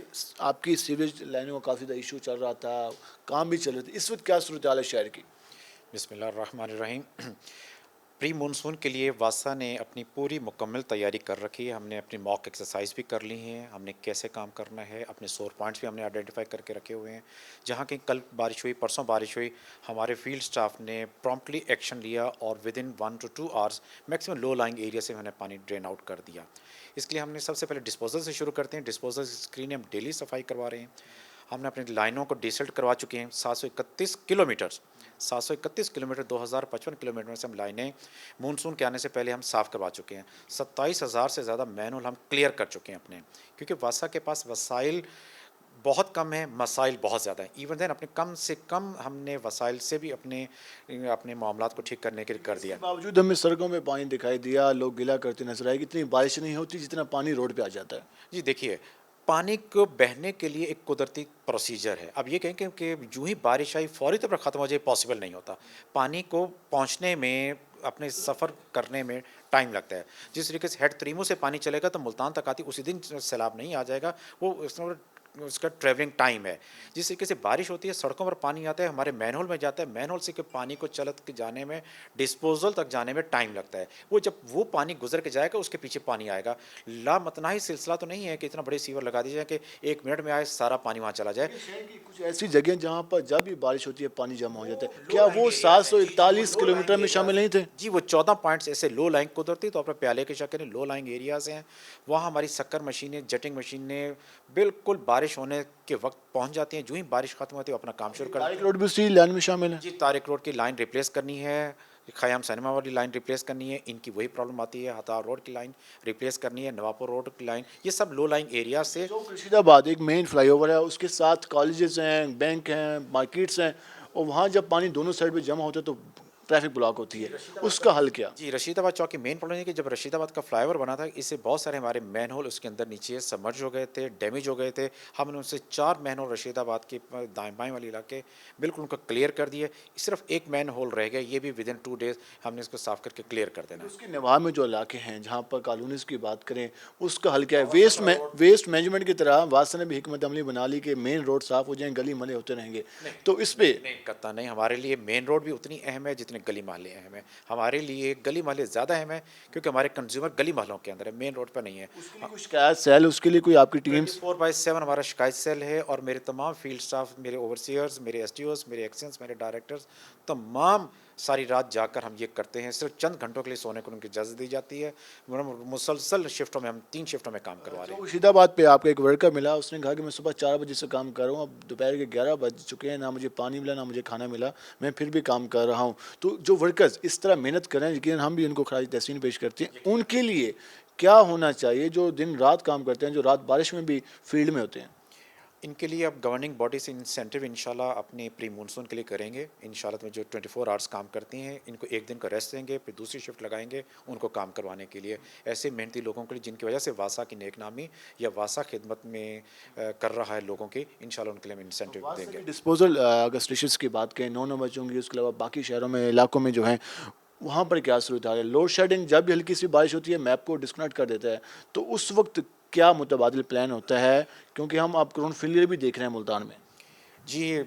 आपकी सीवरेज लाइनों का काफ़ी इशू चल रहा था, काम भी चल रहे थे, इस वक्त क्या सूरत हाल है शहर की? बिस्मिल्लाहिर्रहमानिर्रहीम। प्री मानसून के लिए वासा ने अपनी पूरी मुकम्मल तैयारी कर रखी है। हमने अपनी मॉक एक्सरसाइज भी कर ली हैं, हमने कैसे काम करना है, अपने सोर पॉइंट्स भी हमने आइडेंटिफाई करके रखे हुए हैं। जहाँ की कल बारिश हुई, परसों बारिश हुई, हमारे फील्ड स्टाफ ने प्रॉम्प्टली एक्शन लिया और within 1 to 2 hours maximum low lying area से हमने पानी ड्रेन आउट कर दिया। इसके लिए हमने सबसे पहले डिस्पोजल से शुरू करते हैं। डिस्पोजल स्क्रीन हम डेली सफाई करवा रहे हैं। हमने अपनी लाइनों को डिसल्ट करवा चुके हैं। 731 किलोमीटर 2055 किलोमीटर में से हम लाइनें मानसून के आने से पहले हम साफ़ करवा चुके हैं। 27,000 से ज़्यादा मैनुअल हम क्लियर कर चुके हैं अपने, क्योंकि वासा के पास वसाइल बहुत कम है, मसाइल बहुत ज़्यादा हैं। इवन देन अपने कम से कम हमने वसाइल से भी अपने मामलात को ठीक करने के लिए कर दिया। बावजूद हमें सड़कों में पानी दिखाई दिया, लोग गिला करते नजर आए, इतनी बारिश नहीं होती जितना पानी रोड पे आ जाता है। जी देखिए, पानी को बहने के लिए एक कुदरती प्रोसीजर है। अब ये कहें कि यूँ ही बारिश आई फौरी तौर पर ख़त्म हो जाए, पॉसिबल नहीं होता। पानी को पहुँचने में, अपने सफ़र करने में टाइम लगता है। जिस तरीके से हेड त्रीमो से पानी चलेगा तो मुल्तान तक आती उसी दिन सैलाब नहीं आ जाएगा, वो उसका ट्रैवलिंग टाइम है। जिस तरीके से बारिश होती है, सड़कों पर पानी आता है, हमारे मैनहोल में जाता है, मैनहोल से के पानी को चलत के जाने में, डिस्पोजल तक जाने में टाइम लगता है। वो जब वो पानी गुजर के जाएगा उसके पीछे पानी आएगा। लामतनाही सिलसिला तो नहीं है कि इतना बड़े सीवर लगा दिए जाए कि 1 मिनट में आए सारा पानी वहाँ चला जाए। कुछ ऐसी जगह जहाँ पर जब भी बारिश होती है पानी जमा हो जाता है, क्या वो 741 किलोमीटर में शामिल नहीं थे? जी, वो 14 पॉइंट्स ऐसे लो लाइंग कुदरती तौर पर प्याले के शक्ल लो लाइंग एरियाज़ हैं। वहाँ हमारी शक्कर मशीनें, जेटिंग मशीनें बिल्कुल बारिश होने के वक्त पहुंच जाती हैं। जो ही बारिश खत्म होती है अपना काम शुरू कर। तारिक रोड भी उसी लाइन में शामिल है? जी, तारिक रोड की लाइन रिप्लेस करनी है, ख़याम सिनेमा वाली लाइन रिप्लेस करनी है, इनकी वही प्रॉब्लम आती है। हतार रोड की लाइन रिप्लेस करनी है, नवापुर रोड की लाइन, ये सब लो लाइन एरिया से। रशीदाबाद एक मेन फ्लाईओवर है, उसके साथ कॉलेजेस हैं, बैंक हैं, मार्केट्स हैं, और वहाँ जब पानी दोनों साइड पे जमा होता है तो ट्रैफिक ब्लॉक होती है, उसका हल क्या? जी, रशीदाबाद चौक की मेन प्रॉब्लम है कि जब रशीदाबाद का फ्लाईओवर बना था, इससे बहुत सारे हमारे मैन होल उसके अंदर नीचे सबमर्ज हो गए थे, डैमेज हो गए थे। हमने उनसे 4 मैन होल रशीदाबाद के दाएं बाएं वाले इलाके बिल्कुल उनको क्लियर कर दिए। सिर्फ एक मैन होल रह गया, ये भी विदिन 2 डेज हमने इसको साफ करके क्लियर कर देना। उसके नवाह में जो इलाके हैं जहाँ पर कॉलोनीज़ की बात करें, उसका हल क्या है? वेस्ट मैनेजमेंट की तरह वासा ने भी हिकमत अमली बना ली कि मेन रोड साफ हो जाए, गली महले होते रहेंगे, तो इस पर कत्ता नहीं। हमारे लिए मेन रोड भी उतनी अहम है जितने गली महले अहम है। हमारे लिए गली महले ज़्यादा अहम है क्योंकि हमारे कंज्यूमर गली महलों के अंदर है, मेन रोड पर नहीं है। कुछ शिकायत सेल, उसके लिए कोई आपकी टीम? 24/7 हमारा शिकायत सेल है और मेरे तमाम फील्ड स्टाफ, मेरे ओवरसीयर्स, मेरे SDOs, मेरे एक्शंस, मेरे डायरेक्टर्स, तमाम सारी रात जाकर हम ये करते हैं। सिर्फ चंद घंटों के लिए सोने को उनकी इजाज़त दी जाती है। मुसलसल शिफ्टों में, हम 3 शिफ्टों में काम करवा रहे हैं। रशीदाबाद पे आपको एक वर्कर मिला, उसने कहा कि मैं सुबह 4 बजे से काम कर रहा हूँ, अब दोपहर के 11 बज चुके हैं, ना मुझे पानी मिला ना मुझे खाना मिला, मैं फिर भी काम कर रहा हूँ। तो जो वर्कर्स इस तरह मेहनत कर रहे हैं, यकीन हम भी उनको खराज तहसीन पेश करते हैं, उनके लिए क्या होना चाहिए जो दिन रात काम करते हैं, जो रात बारिश में भी फील्ड में होते हैं? इनके लिए अब गवर्निंग बॉडी से इंसेंटिव इंशाल्लाह अपने प्री मानसून के लिए करेंगे। इंशाल्लाह में जो 24 आवर्स काम करती हैं इनको एक दिन का रेस्ट देंगे, फिर दूसरी शिफ्ट लगाएंगे उनको काम करवाने के लिए। ऐसे मेहनती लोगों के लिए जिनकी वजह से वासा की नेकनामी या वासा खिदमत में कर रहा है लोगों की, इंशाल्लाह उनके लिए हम इंसेंटिव देंगे। डिस्पोजल अगर स्टेशंस की बात करें 9 नंबर चौंगी, उसके अलावा बाकी शहरों में इलाकों में जो है वहाँ पर क्या सूरत हाल है? लोड शेडिंग जब भी हल्की सी बारिश होती है मैप को डिस्कनेक्ट कर देता है, तो उस वक्त क्या मुतबादिल प्लान होता है? क्योंकि हम अब ग्राउंड फेलियर भी देख रहे हैं मुल्तान में। जी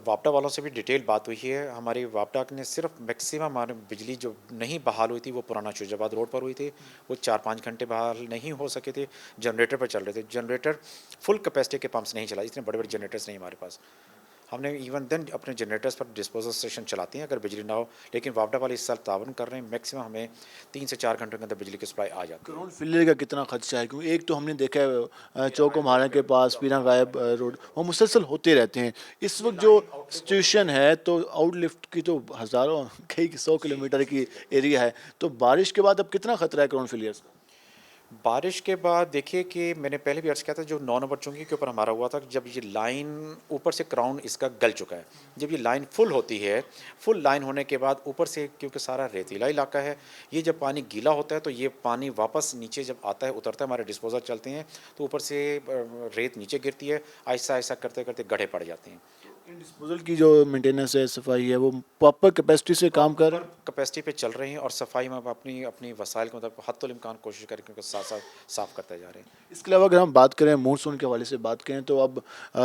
वापडा वालों से भी डिटेल बात हुई है। हमारी वापडा ने सिर्फ मैक्सिमम हमारी बिजली जो नहीं बहाल हुई थी वो पुराना शुजाबाद रोड पर हुई थी, वो 4-5 घंटे बहाल नहीं हो सके थे। जनरेटर पर चल रहे थे, जनरेटर फुल कैपेसिटी के पंप्स नहीं चला, इतने बड़े बड़े जनरेटर्स नहीं हमारे पास। हमने इवन देन अपने जनरेटर्स पर डिस्पोजल स्टेशन चलाते हैं अगर बिजली ना हो, लेकिन वापडा वाले इस साल तावन कर रहे हैं, मैक्सिमम हमें 3 से 4 घंटों के अंदर बिजली की सप्लाई आ जाती है। ग्राउंड फेलियर का कितना खदशा है? क्योंकि एक तो हमने देखा है चौको महारा के पास पीरा गायब रोड, वो मुसलसल होते रहते हैं। इस वक्त जो सिचुएशन है तो आउटलिफ्ट की तो हज़ारों कई 100 किलोमीटर की एरिया है, तो बारिश के बाद अब कितना खतरा है ग्राउंड फेलियर का? बारिश के बाद देखिए कि मैंने पहले भी अर्ज़ किया था, जो 9 नंबर चौंकी के ऊपर हमारा हुआ था, जब ये लाइन ऊपर से क्राउन इसका गल चुका है, जब ये लाइन फुल होती है, फुल लाइन होने के बाद ऊपर से क्योंकि सारा रेतीला इलाका है, ये जब पानी गीला होता है तो ये पानी वापस नीचे जब आता है उतरता है, हमारे डिस्पोजल चलते हैं तो ऊपर से रेत नीचे गिरती है, आहिस्ता आहिस्ता करते करते गड्ढे पड़ जाते हैं। डिस्पोजल की जो मेंटेनेंस है, सफाई है, वो प्रॉपर कैपेसिटी से काम कर रहे हैं? कैपेसिटी पे चल रहे हैं और सफाई में अपनी अपनी वसाइल के मतलब हद इम्कान कोशिश करें क्योंकि साथ साथ साफ़ करते जा रहे हैं। इसके अलावा अगर हम बात करें मानसून के हवाले से बात करें तो अब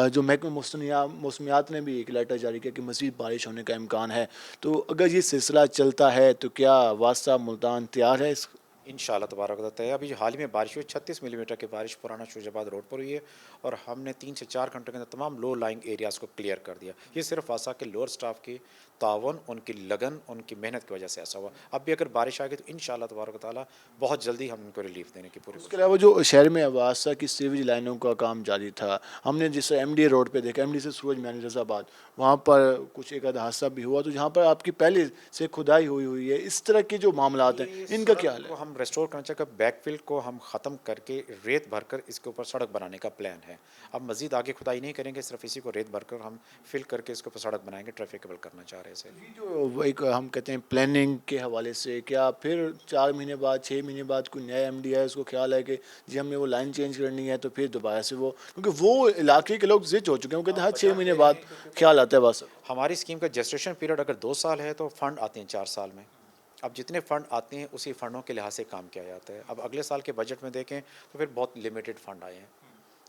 जो महकमा मौसमियात ने भी एक लेटर जारी किया कि मज़ीद बारिश होने का इम्कान है, तो अगर ये सिलसिला चलता है तो क्या वास्ता मुल्तान तैयार है? इंशाल्लाह तबारक व तआला। अभी हाल ही में बारिश हुई, 36 मिलीमीटर की बारिश पुराना शुजाबाद रोड पर हुई है और हमने 3 से 4 घंटों के अंदर तमाम लो लाइंग एरियाज़ को क्लियर कर दिया। ये सिर्फ वासा के लोअर स्टाफ की तावन, उनकी लगन, उनकी मेहनत की वजह से ऐसा हुआ। अब भी अगर बारिश आ गई तो इंशाल्लाह तबारक व तआला बहुत जल्दी हम इनको रिलीफ देने की पूरी। उसके अलावा जो शहर में वासा की सीवेज लाइनों का काम जारी था, हमने जिससे MDA रोड पे देखा, MDA से सूरज मैनी रजाबाद, वहाँ पर कुछ एक आध हादसा भी हुआ, तो जहाँ पर आपकी पहले से खुदाई हुई है, इस तरह के जो मामला हैं इनका क्या हाल है? हम रेस्टोर करना चाहिए, बैकफिल को हम ख़त्म करके रेत भरकर इसके ऊपर सड़क बनाने का प्लान है। अब मज़ीद आगे खुदाई नहीं करेंगे, सिर्फ इसी को रेत भरकर हम फिल करके इसके ऊपर सड़क बनाएंगे, ट्रैफिकेबल करना चाह रहे हैं। जो एक हम कहते हैं प्लानिंग के हवाले से, क्या फिर 4 महीने बाद 6 महीने बाद कोई नया MD है, उसको ख्याल है कि जी हमने वो लाइन चेंज करनी है, तो फिर दोबारा से वो, क्योंकि वो इलाके के लोग जिद हो चुके हैं, वो कहते हैं हर 6 महीने बाद ख्याल आता है बस। हमारी स्कीम का जेस्टेशन पीरियड अगर 2 साल है तो फ़ंड आते हैं 4 साल में। अब जितने फ़ंड आते हैं उसी फ़ंडों के लिहाज से काम किया जाता है। अब अगले साल के बजट में देखें तो फिर बहुत लिमिटेड फ़ंड आए हैं,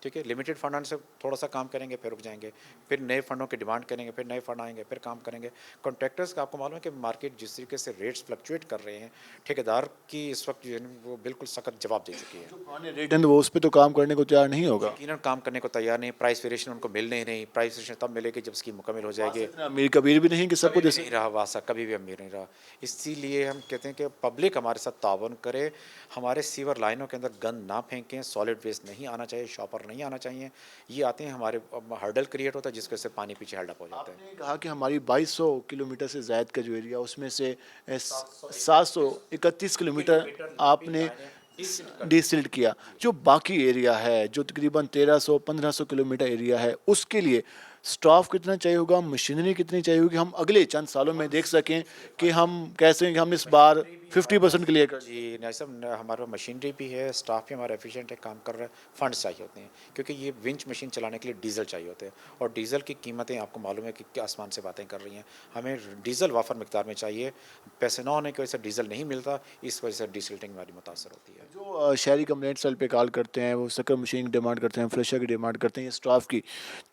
ठीक है। लिमिटेड फंड आने से थोड़ा सा काम करेंगे फिर रुक जाएंगे, फिर नए फंडों की डिमांड करेंगे, फिर नए फंड आएंगे, फिर काम करेंगे। कॉन्ट्रैक्टर्स का आपको मालूम है कि मार्केट जिस तरीके से रेट्स फ्लक्चुएट कर रहे हैं, ठेकेदार की इस वक्त जो है वो बिल्कुल सख्त जवाब दे चुकी है। रेट है वो उस पर तो काम करने को तैयार नहीं होगा, यकीनन काम करने को तैयार नहीं। प्राइस वेरिएशन उनको मिल नहीं, प्राइस वेरिएशन तब मिलेगी जब स्कीम मुकम्मल हो जाएगी। अमीर कबीर भी नहीं कि सबको जैसे नहीं रहा वासा, कभी भी अमीर नहीं रहा। इसीलिए हम कहते हैं कि पब्लिक हमारे साथ तावन करे, हमारे सीवर लाइनों के अंदर गंद ना फेंकें, सॉलिड वेस्ट नहीं आना चाहिए, शॉपर नहीं आना चाहिए। ये आते हैं हमारे हर्डल क्रिएट होता है जिसकी वजह से पानी पीछे हेल्डअप हो जाता है। आपने कहा कि हमारी 2200 किलोमीटर से ज़ायद का जो एरिया, उसमें से 731 किलोमीटर आपने डिसिल्ट किया। जो बाकी एरिया है, जो तकरीबन 1300-1500 किलोमीटर एरिया है, उसके लिए स्टाफ कितना चाहिए होगा, मशीनरी कितनी चाहिए होगी, हम अगले चंद सालों में देख सकें कि हम कैसे कि हम इस बार 50% क्लियर कर? जी नहीं सब, हमारे पास मशीनरी भी है, स्टाफ भी हमारा एफिशिएंट है, काम कर रहा है। फंड्स चाहिए होते हैं क्योंकि ये विंच मशीन चलाने के लिए डीजल चाहिए होते हैं और डीजल की कीमतें आपको मालूम है कि आसमान से बातें कर रही हैं। हमें डीजल वाफर मिकदार में चाहिए, पैसे न होने की वजह से डीजल नहीं मिलता, इस वजह से डीसिल्टिंग हमारी मुतासर होती है। जो शहरी कंप्लेंट सेल पे कॉल करते हैं, वो शक्कर मशीन की डिमांड करते हैं, फ्रेशर की डिमांड करते हैं स्टाफ की,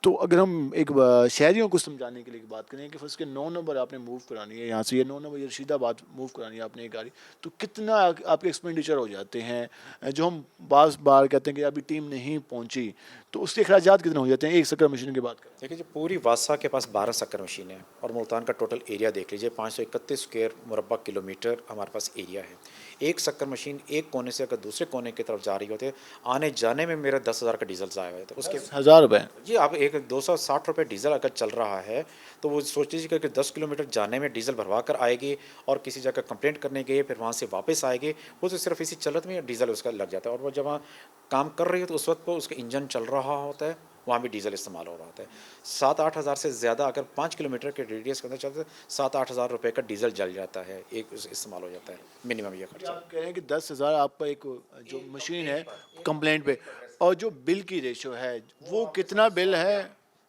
तो अगर हम एक शहरियों को समझाने के लिए बात करें कि फर्स्ट के 9 नंबर आपने मूव करानी है, यहाँ से ये 9 नंबर रशीदाबाद मूव करानी है आपने एक गाड़ी, तो कितना आपके एक्सपेंडिचर हो जाते हैं? जो हम बार कहते हैं कि अभी टीम नहीं पहुंची, तो उसके अखराजात कितने हो जाते हैं एक शक्कर मशीन की बात करें? देखिए जो पूरी वासा के पास 12 शक्कर मशीन है और मुल्तान का टोटल एरिया देख लीजिए, 531 स्क्वायर मुरबा किलोमीटर हमारे पास एरिया है। एक शक्कर मशीन एक कोने से अगर दूसरे कोने की तरफ जा रही होती है, आने जाने में मेरा 10,000 का डीजल ज़ाया हुआ है, तो उसके 10,000 रुपये जी। अब एक 260 रुपये डीजल अगर चल रहा है तो वो सोच लीजिए कि 10 किलोमीटर जाने में डीजल भरवा कर आएगी और किसी जगह कंप्लेंट करने गई, फिर वहाँ से वापस आएगी, वो तो सिर्फ इसी चलत में डीजल उसका लग जाता है। और वो जब वहाँ काम कर रही है तो उस वक्त को उसका इंजन चल रहा होता है, वहाँ भी डीजल इस्तेमाल हो रहा होता है। 7-8 हज़ार से ज़्यादा अगर 5 किलोमीटर के रेडियस के अंदर चलते हैं 7-8 हज़ार रुपये का डीजल जल जाता है, एक इस्तेमाल हो जाता है मिनिमम ये खर्चा। आप कह रहे हैं कि 10,000 आपका एक जो मशीन है कंप्लेंट पे, और जो बिल की रेशो है वो कितना बिल है?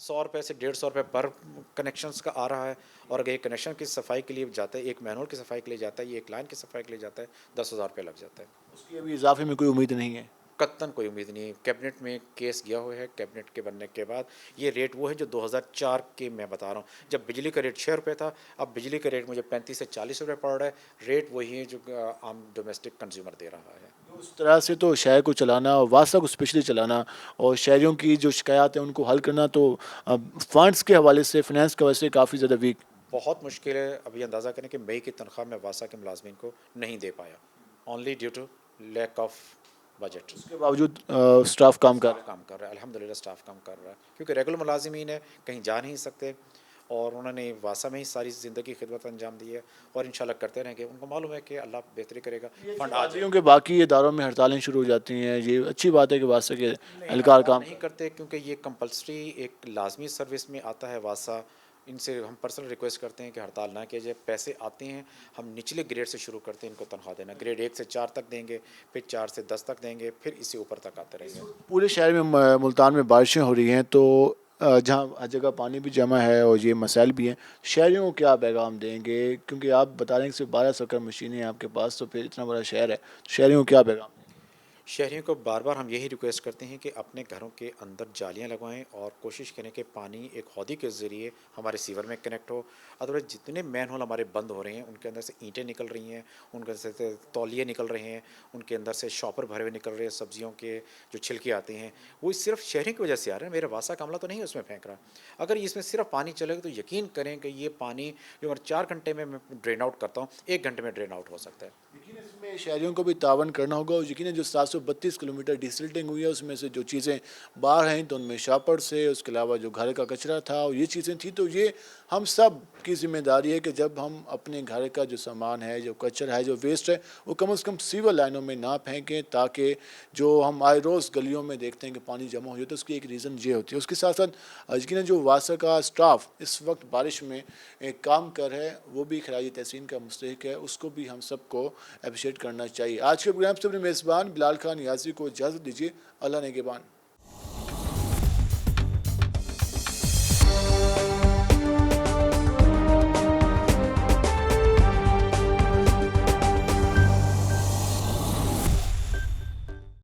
100 रुपये से 150 रुपये पर कनेक्शंस का आ रहा है, और अगर एक कनेक्शन की सफाई के लिए जाता है, एक मैनुअल की सफाई के लिए जाता है, ये एक लाइन की सफाई के लिए जाता है, 10,000 रुपये लग जाता है। उसकी अभी इजाफे में कोई उम्मीद नहीं है? कत्तन कोई उम्मीद नहीं है। कैबिनेट में केस गया हुआ है, कैबिनेट के बनने के बाद ये रेट वो है जो 2004 के मैं बता रहा हूँ, जब बिजली का रेट 6 रुपये था, अब बिजली का रेट मुझे 35 से 40 रुपये पड़ रहा है। रेट वही है जो आम डोमेस्टिक कंज्यूमर दे रहा है। उस तरह से तो शहर को चलाना और वासा को स्पेशली चलाना और शहरियों की जो शिकायत है उनको हल करना तो फंड्स के हवाले से, फाइनेंस के हवाले से काफ़ी ज़्यादा वीक, बहुत मुश्किल है। अभी अंदाज़ा करें कि मई की तनख्वाह मैं वासा के मुलाजमीन को नहीं दे पाया, only due to lack of budget. उसके बावजूद स्टाफ काम कर रहा है, अल्हम्दुलिल्लाह स्टाफ काम कर रहा है, क्योंकि रेगुलर मुलाजिमीन है, कहीं जा नहीं सकते, और उन्होंने वासा में ही सारी ज़िंदगी खिदमत अंजाम दी है, और इंशाल्लाह करते रहेंगे। उनको मालूम है कि अल्लाह बेहतरी करेगा। फंड आ जाएगा के बाकी इदारों में हड़तालें शुरू हो जाती हैं, ये अच्छी बात है कि वासा के एहलकार काम नहीं करते, क्योंकि ये कंपलसरी एक लाजमी सर्विस में आता है वासा। इनसे हम पर्सनल रिक्वेस्ट करते हैं कि हड़ताल ना किया जाए। पैसे आते हैं, हम निचले ग्रेड से शुरू करते हैं इनको तनख्वाह देना, ग्रेड 1 से 4 तक देंगे, फिर 4 से 10 तक देंगे, फिर इससे ऊपर तक आते रहेंगे। पूरे शहर में मुल्तान में बारिशें हो रही हैं, तो जहाँ हर जगह पानी भी जमा है और ये मसाइल भी हैं, शहरियों को क्या पैगाम देंगे? क्योंकि आप बता रहे हैं कि सिर्फ 12 सरकार मशीनें हैं आपके पास, तो फिर इतना बड़ा शहर है, शहरियों को क्या पैगाम? शहरियों को बार बार हम यही रिक्वेस्ट करते हैं कि अपने घरों के अंदर जालियां लगवाएं और कोशिश करें कि पानी एक हौदी के ज़रिए हमारे सीवर में कनेक्ट हो। अदरवाइज जितने मैन होल हमारे बंद हो रहे हैं, उनके अंदर से ईंटें निकल रही हैं, उनके अंदर से तौलिए निकल रहे हैं, उनके अंदर से शॉपर भरे हुए निकल रहे हैं, सब्जियों के जो छिलके आते हैं वो सिर्फ शहरियों की वजह से आ रहे हैं। मेरा वासा का अमला तो नहीं उसमें फेंक रहा। अगर इसमें सिर्फ पानी चलेगा तो यकीन करें कि ये पानी जो 4 घंटे में मैं ड्रेन आउट करता हूँ, 1 घंटे में ड्रेन आउट हो सकता है। लेकिन इसमें शहरियों को भी तावन करना होगा, और यकीन जो 732 किलोमीटर डिसल्टिंग हुई है उसमें से जो चीज़ें बाहर हैं तो उनमें शापर से, उसके अलावा जो घर का कचरा था और ये चीज़ें थी, तो ये हम सब की जिम्मेदारी है कि जब हम अपने घर का जो सामान है, जो कचरा है, जो वेस्ट है, वो कम से कम सीवर लाइनों में ना फेंकें, ताकि जो हम आए रोज़ गलियों में देखते हैं कि पानी जमा हो जाता है, उसकी एक रीज़न ये होती है। उसके साथ साथ यकीन जो वासा का स्टाफ इस वक्त बारिश में एक काम कर है, वो भी खराज तहसीन का मुस्तहिक है, उसको भी हम सबको अप्रिशिएट करना चाहिए। आज के प्रोग्राम से अपने मेज़बान बिलाल खान याजी को इजाज़त दीजिए। अल्लाह नेगेबान।